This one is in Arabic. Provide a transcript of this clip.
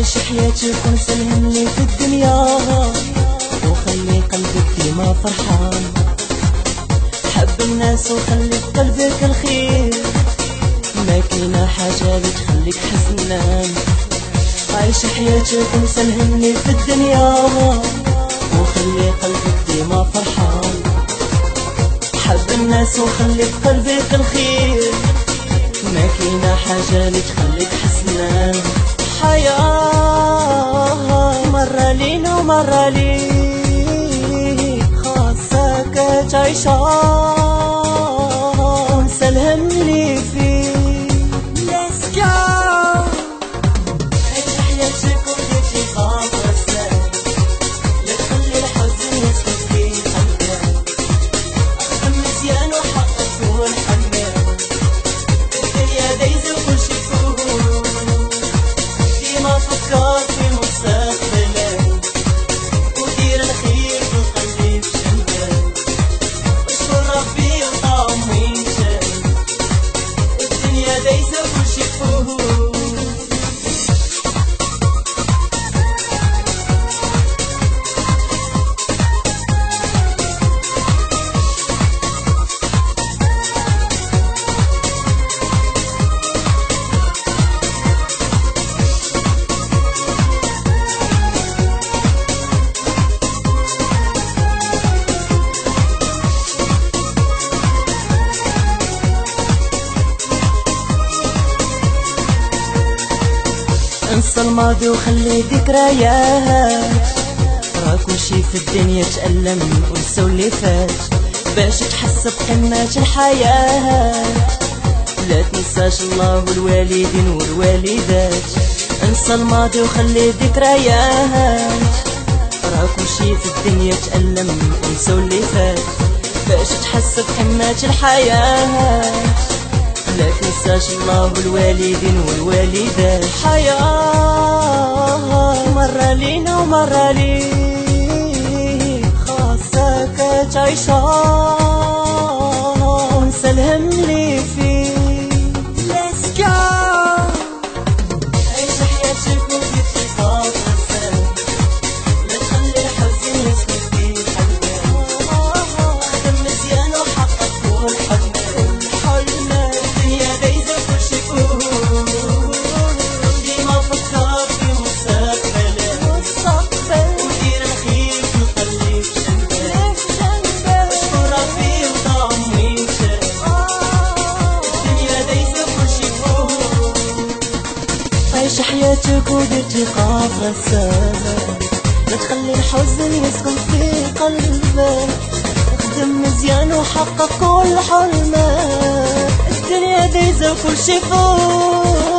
عيش حياتك وانسى الهم اللي في الدنيا، وخلي قلبك ديما فرحان. حب الناس وخلي في قلبك الخير، ما كاينه حاجه اللي تخليك حزنان. عيش حياتك وانسى الهم اللي في الدنيا، وخلي قلبك ديما فرحان. حب الناس وخلي في قلبك الخير، ما كاينه حاجه اللي تخليك حزنان. حياة مرة لينا ومرة ليك، خاصك تعيشها وانسى الهم اللي فيك. Let's go. عيش حياتك ودير خاطر سهل، لا تخلي الحزن يسكن في قلبك. اخدم مزيان وحقق كل حلمك، الدنيا دايزة وكلشي فوق. ديما فكر في مستقبلك، ودير الخير وخلي في جنبك. اشكر ربي وطمنك، الدنيا دايزة وكلشي فوق. انسى الماضي وخلي ذكريات، راه كلشي في الدنيا تألم ونساو اللي فات، باش تحس بقمة الحياة. لا تنساش الله والوالدين والوالدات. انسى الماضي وخلي ذكريات، راه كلشي في الدنيا تألم ونساو اللي فات، باش تحس بقمة الحياة. لا تنساش الله والوالدين والوالدات. حياة مرة لينا ومرة ليك، خاصك تعيشها وانسى الهم اللي فيك. Let's go. عيش حياتك ودير في خاطر سهل، لا تخلي الحزن يسكن في قلبك. اخدم مزيان وحقق كل حلمك. ديما فكر في مستقبلك، ودير الخير وخلي في جنبك. اشكر ربي وطمنك، الدنيا دايزة وكلشي فوق. عيش حياتك ودير ثقة في راسك، لا تخلي الحزن يسكن في قلبك. اخدم مزيان وحقق كل حلمك، الدنيا دايزة وكلشي فوق.